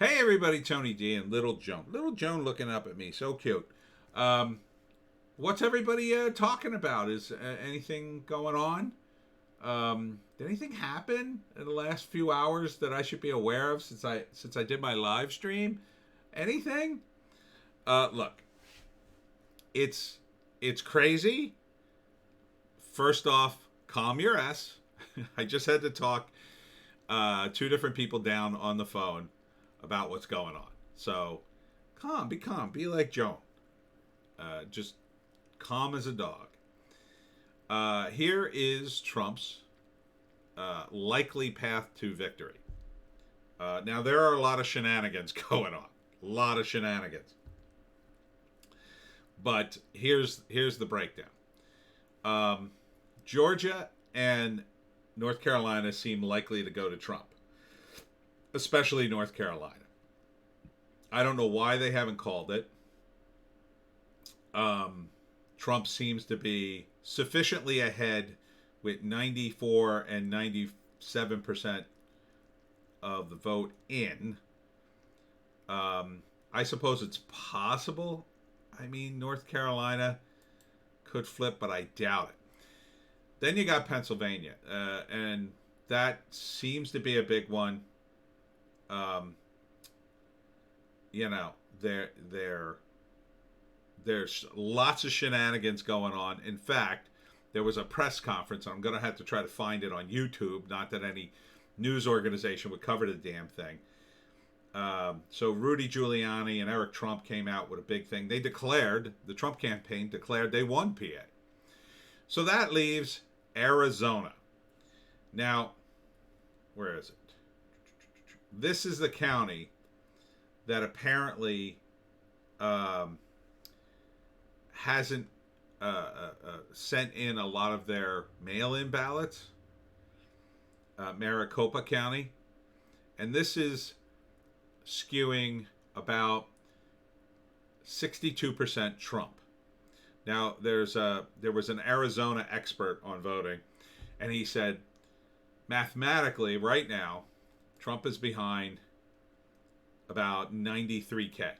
Hey everybody, Tony D and Little Joan. Little Joan looking up at me, so cute. Um, what's everybody talking about? Is anything going on? Did anything happen in the last few hours that I should be aware of since I did my live stream? Anything? Look, it's it's crazy. First off, calm your ass. I just had to talk two different people down on the phone about what's going on. So calm, be like Joan. Just calm as a dog. Here is Trump's likely path to victory. Now there are a lot of shenanigans going on, a lot of shenanigans. But here's the breakdown. Um, Georgia and North Carolina seem likely to go to Trump, especially North Carolina. I don't know why they haven't called it. Um, Trump seems to be sufficiently ahead with 94 and 97% of the vote in. I suppose it's possible. I mean, North Carolina could flip, but I doubt it. Then you got Pennsylvania, and that seems to be a big one. Um, you know, there's lots of shenanigans going on. In fact, there was a press conference. I'm going to have to try to find it on YouTube. Not that any news organization would cover the damn thing. So Rudy Giuliani and Eric Trump came out with a big thing. The Trump campaign declared they won PA. So that leaves Arizona. Now, where is it? This is the county that apparently um, hasn't sent in a lot of their mail-in ballots. Maricopa County, and this is skewing about 62% Trump. Now, there was an Arizona expert on voting, and he said mathematically, right now, Trump is behind about 93K.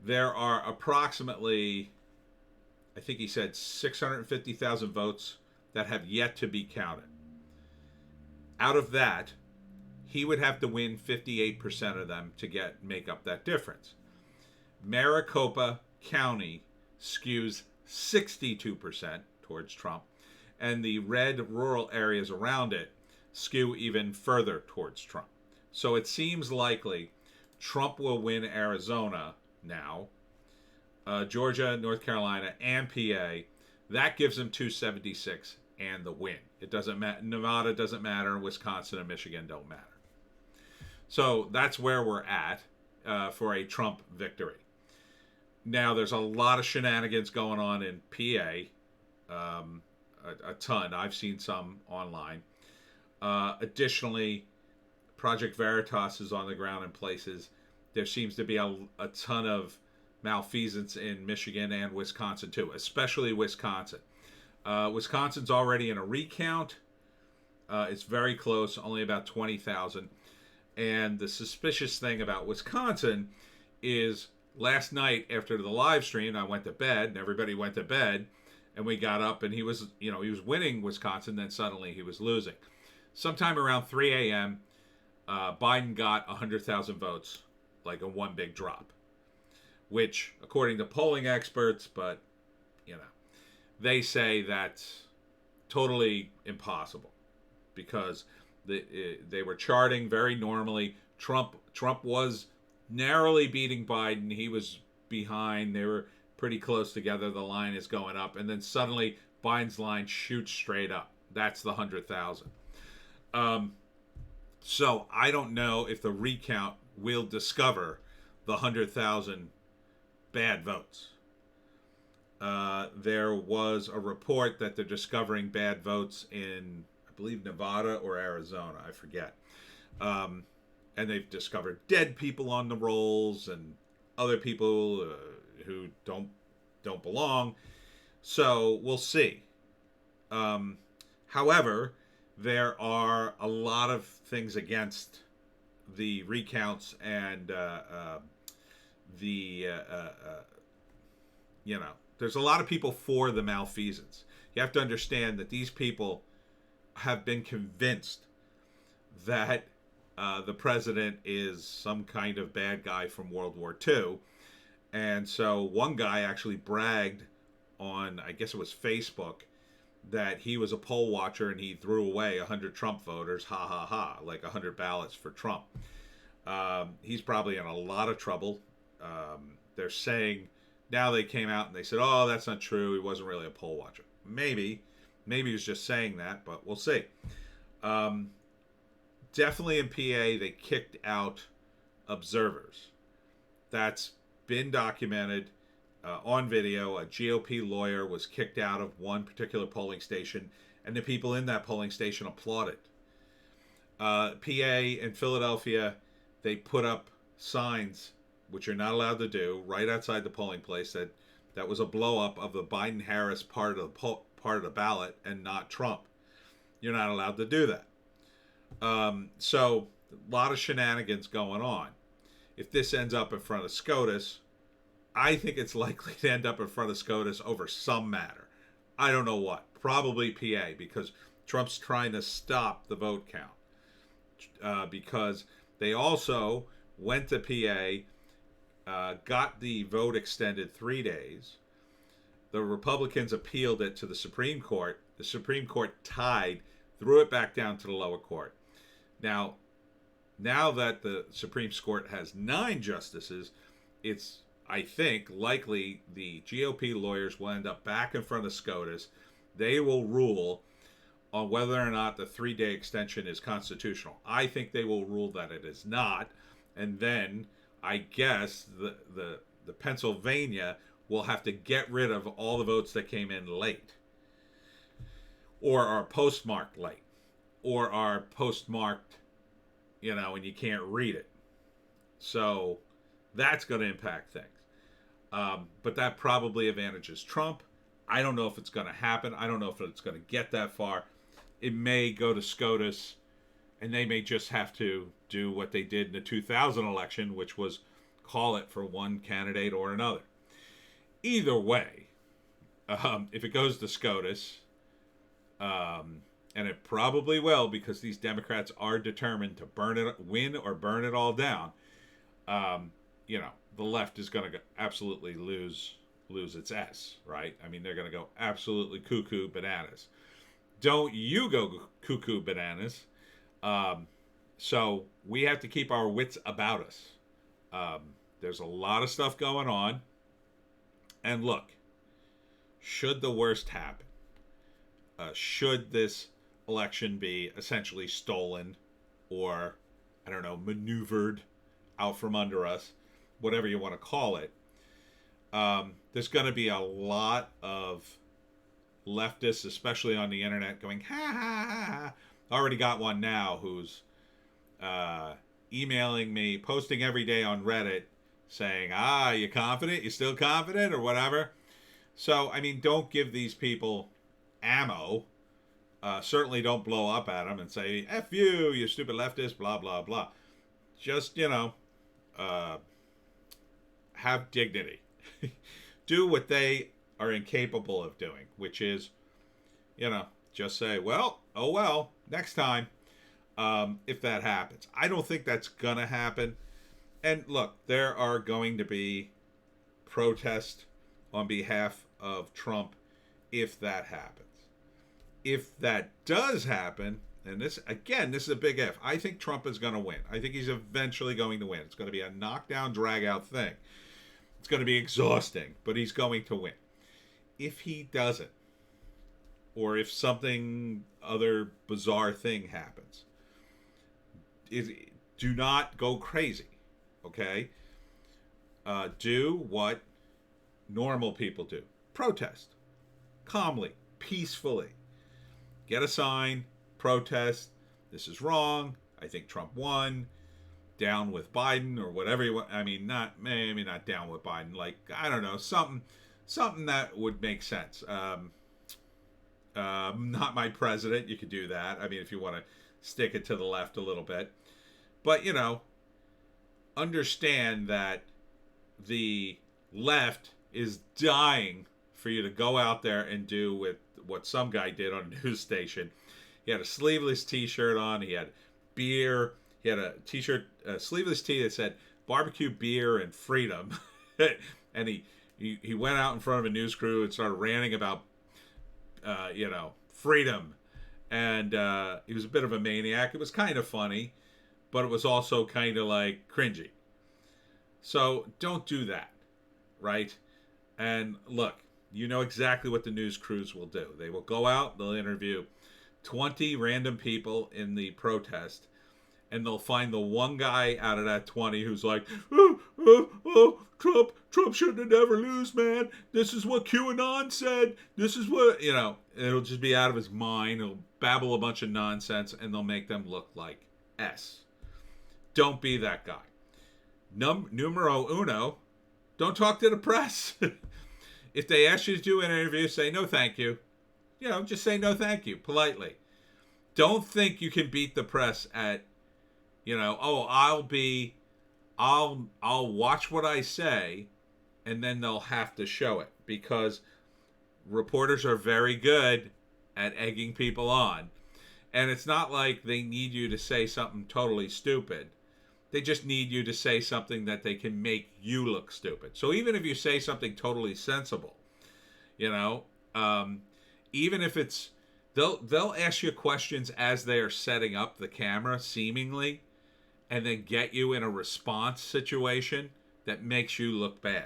There are approximately, I think he said, 650,000 votes that have yet to be counted. Out of that, he would have to win 58% of them to make up that difference. Maricopa County skews 62% towards Trump, and the red rural areas around it skew even further towards Trump. So it seems likely Trump will win Arizona now, Georgia, North Carolina, and PA. That gives him 276 and the win. It doesn't matter. Nevada doesn't matter. Wisconsin and Michigan don't matter. So that's where we're at for a Trump victory. Now, there's a lot of shenanigans going on in PA, a ton. I've seen some online. Additionally, Project Veritas is on the ground in places. There seems to be a ton of malfeasance in Michigan and Wisconsin, too, especially Wisconsin. Wisconsin's already in a recount. It's very close, only about 20,000. And the suspicious thing about Wisconsin is last night after the live stream, I went to bed and everybody went to bed, and we got up and he was winning Wisconsin. Then suddenly he was losing. Sometime around 3 a.m., Biden got 100,000 votes, like in one big drop, which, according to polling experts, but they say that's totally impossible because they were charting very normally. Trump was narrowly beating Biden. He was behind. They were pretty close together. The line is going up, and then suddenly Biden's line shoots straight up. That's the 100,000. So I don't know if the recount will discover the 100,000 bad votes. There was a report that they're discovering bad votes in, I believe, Nevada or Arizona. I forget. And they've discovered dead people on the rolls and other people who don't belong. So we'll see. However, there are a lot of things against the recounts and the there's a lot of people for the malfeasance. You have to understand that these people have been convinced that the president is some kind of bad guy from World War II. And so one guy actually bragged on, I guess it was Facebook, that he was a poll watcher and he threw away 100 Trump voters. Ha ha ha. Like 100 ballots for Trump. He's probably in a lot of trouble. They're saying, now they came out and they said, oh, that's not true. He wasn't really a poll watcher. Maybe he was just saying that, but we'll see. Definitely in PA, they kicked out observers. That's been documented on video. A GOP lawyer was kicked out of one particular polling station, and the people in that polling station applauded. PA and Philadelphia, they put up signs, which you're not allowed to do, right outside the polling place, that was a blow-up of the Biden-Harris part of the ballot and not Trump. You're not allowed to do that. So a lot of shenanigans going on. If this ends up in front of SCOTUS, I think it's likely to end up in front of SCOTUS over some matter. I don't know what. Probably PA, because Trump's trying to stop the vote count. Because they also went to PA, got the vote extended 3 days. The Republicans appealed it to the Supreme Court. The Supreme Court tied, threw it back down to the lower court. Now that the Supreme Court has 9 justices, it's, I think, likely the GOP lawyers will end up back in front of SCOTUS. They will rule on whether or not the 3-day extension is constitutional. I think they will rule that it is not. And then I guess the Pennsylvania will have to get rid of all the votes that came in late, or are postmarked late, or are postmarked, and you can't read it. So that's going to impact things. But that probably advantages Trump. I don't know if it's going to happen. I don't know if it's going to get that far. It may go to SCOTUS, and they may just have to do what they did in the 2000 election, which was call it for one candidate or another. Either way, if it goes to SCOTUS, and it probably will, because these Democrats are determined to win or burn it all down, the left is going to absolutely lose its S, right? I mean, they're going to go absolutely cuckoo bananas. Don't you go cuckoo bananas. So we have to keep our wits about us. There's a lot of stuff going on. And look, should the worst happen, should this election be essentially stolen or, I don't know, maneuvered out from under us, whatever you want to call it, there's going to be a lot of leftists, especially on the internet, going, ha, ha, ha, ha. I already got one now who's emailing me, posting every day on Reddit, saying, you confident? You still confident? Or whatever. So, I mean, don't give these people ammo. Certainly don't blow up at them and say, F you stupid leftist, blah, blah, blah. Just, have dignity. Do what they are incapable of doing, which is, just say, well, oh well, next time, if that happens. I don't think that's going to happen. And look, there are going to be protests on behalf of Trump if that happens. If that does happen, and this is a big if, I think Trump is going to win. I think he's eventually going to win. It's going to be a knockdown, drag-out thing. It's going to be exhausting, but he's going to win. If he doesn't, or if something other bizarre thing happens, do not go crazy, okay? Do what normal people do. Protest. Calmly. Peacefully. Get a sign. Protest. This is wrong. I think Trump won. Down with Biden, or whatever you want. I mean, maybe not down with Biden. Like, I don't know, something that would make sense. Not my president. You could do that. I mean, if you want to stick it to the left a little bit. But, understand that the left is dying for you to go out there and do with what some guy did on a news station. He had a sleeveless T-shirt on. He had beer. He had a T-shirt, a sleeveless tee that said "Barbecue, Beer, and Freedom," and he went out in front of a news crew and started ranting about, freedom. And he was a bit of a maniac. It was kind of funny, but it was also kind of like cringy. So don't do that, right? And look, you know exactly what the news crews will do. They will go out, they'll interview 20 random people in the protest, and they'll find the one guy out of that 20 who's like, Trump shouldn't never lose, man. This is what QAnon said. This is what, it'll just be out of his mind. He'll babble a bunch of nonsense, and they'll make them look like S. Don't be that guy. Numero uno, don't talk to the press. If they ask you to do an interview, say no thank you. Just say no thank you politely. Don't think you can beat the press at, I'll watch what I say, and then they'll have to show it, because reporters are very good at egging people on. And it's not like they need you to say something totally stupid. They just need you to say something that they can make you look stupid. So even if you say something totally sensible, even if it's, they'll ask you questions as they are setting up the camera, seemingly, and then get you in a response situation that makes you look bad.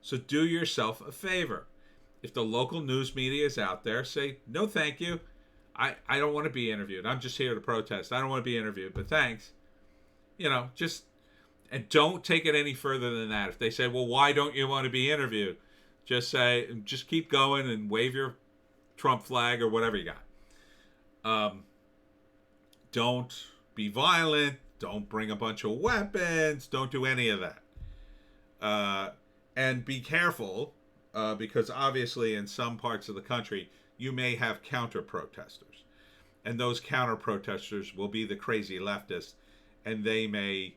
So do yourself a favor. If the local news media is out there, say, no thank you. I don't want to be interviewed. I'm just here to protest. I don't want to be interviewed, but thanks. And don't take it any further than that. If they say, well, why don't you want to be interviewed? Just keep going and wave your Trump flag or whatever you got. Don't be violent. Don't bring a bunch of weapons. Don't do any of that. And be careful, because obviously in some parts of the country, you may have counter-protesters. And those counter-protesters will be the crazy leftists. And they may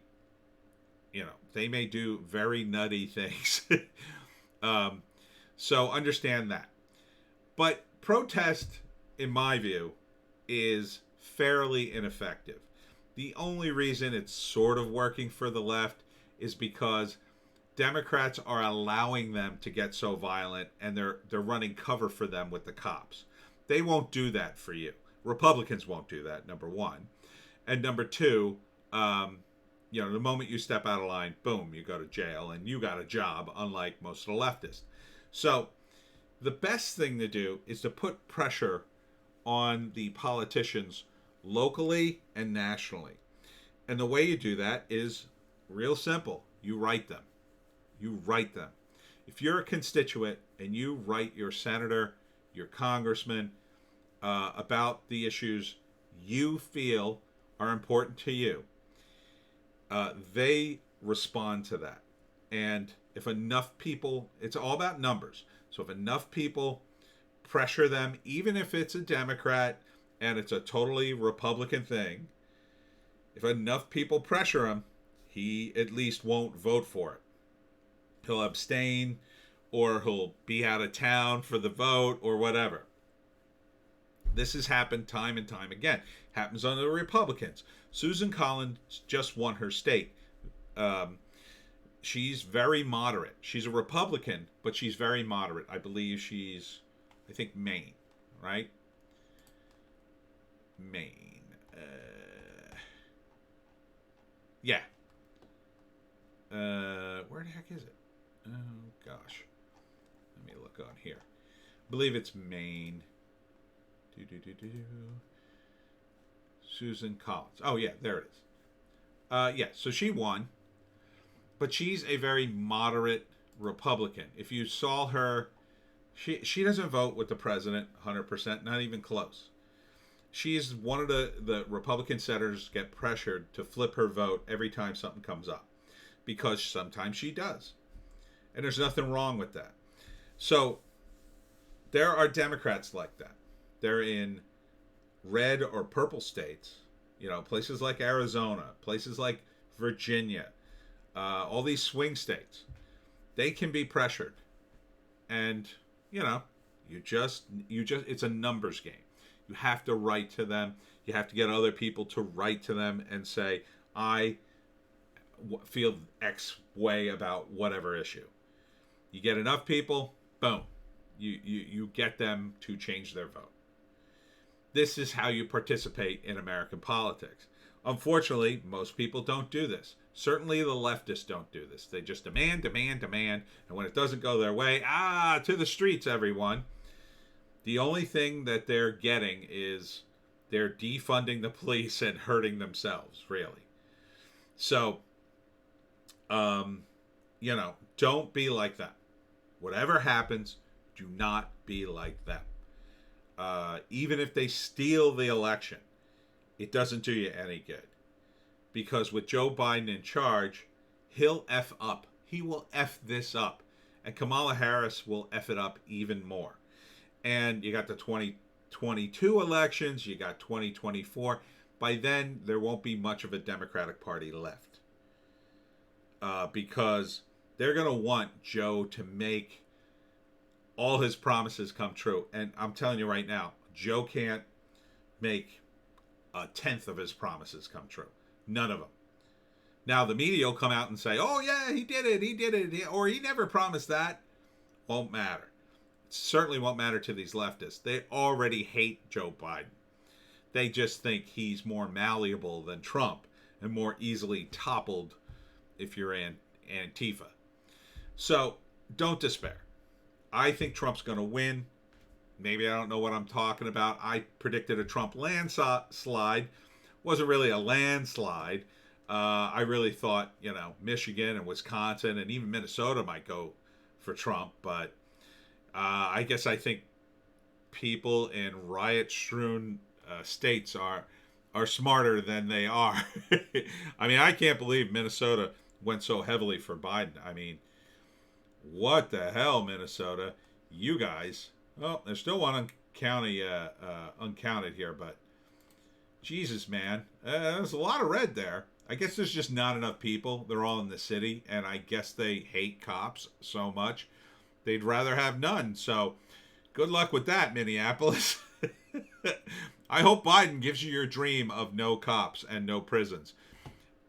do very nutty things. So understand that. But protest, in my view, is fairly ineffective. The only reason it's sort of working for the left is because Democrats are allowing them to get so violent, and they're running cover for them with the cops. They won't do that for you. Republicans won't do that, number one. And number two, the moment you step out of line, boom, you go to jail and you got a job, unlike most of the leftists. So the best thing to do is to put pressure on the politicians locally and nationally. And the way you do that is real simple. You write them. If you're a constituent and you write your senator, your congressman, about the issues you feel are important to you, they respond to that. And if enough people, it's all about numbers. So if enough people pressure them, even if it's a Democrat and it's a totally Republican thing, if enough people pressure him, he at least won't vote for it. He'll abstain, or he'll be out of town for the vote, or whatever. This has happened time and time again. Happens under the Republicans. Susan Collins just won her state. She's very moderate. She's a Republican, but she's very moderate. I believe she's, Maine, right? Maine. Yeah. Where the heck is it? Oh, gosh. Let me look on here. I believe it's Maine. Susan Collins. Oh, yeah, there it is. So she won. But she's a very moderate Republican. If you saw her, she doesn't vote with the president 100%, not even close. She's one of the Republican senators get pressured to flip her vote every time something comes up, because sometimes she does. And there's nothing wrong with that. So there are Democrats like that. They're in red or purple states, places like Arizona, places like Virginia, all these swing states, they can be pressured. And, it's a numbers game. You have to write to them. You have to get other people to write to them and say, I feel X way about whatever issue. You get enough people, boom, you get them to change their vote. This is how you participate in American politics. Unfortunately, most people don't do this. Certainly the leftists don't do this. They just demand, and when it doesn't go their way, to the streets, everyone. The only thing that they're getting is they're defunding the police and hurting themselves, really. So, don't be like that. Whatever happens, do not be like them. Even if they steal the election, it doesn't do you any good. Because with Joe Biden in charge, he'll F up. He will F this up. And Kamala Harris will F it up even more. And you got the 2022 elections, you got 2024. By then, there won't be much of a Democratic Party left. Because they're going to want Joe to make all his promises come true. And I'm telling you right now, Joe can't make a tenth of his promises come true. None of them. Now, the media will come out and say, oh, yeah, he did it, or he never promised that. Won't matter. It certainly won't matter to these leftists. They already hate Joe Biden. They just think he's more malleable than Trump and more easily toppled if you're in Antifa. So, don't despair. I think Trump's going to win. Maybe I don't know what I'm talking about. I predicted a Trump landslide. Wasn't really a landslide. I really thought, Michigan and Wisconsin and even Minnesota might go for Trump. But I guess I think people in riot-strewn states are smarter than they are. I mean, I can't believe Minnesota went so heavily for Biden. I mean, what the hell, Minnesota? You guys. Well, there's still one uncounted here, but Jesus, man. There's a lot of red there. I guess there's just not enough people. They're all in the city, and I guess they hate cops so much. They'd rather have none. So good luck with that, Minneapolis. I hope Biden gives you your dream of no cops and no prisons.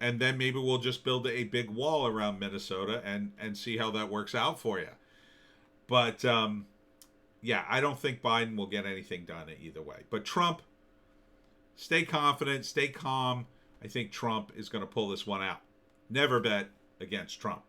And then maybe we'll just build a big wall around Minnesota and see how that works out for you. But, I don't think Biden will get anything done either way. But Trump, stay confident, stay calm. I think Trump is going to pull this one out. Never bet against Trump.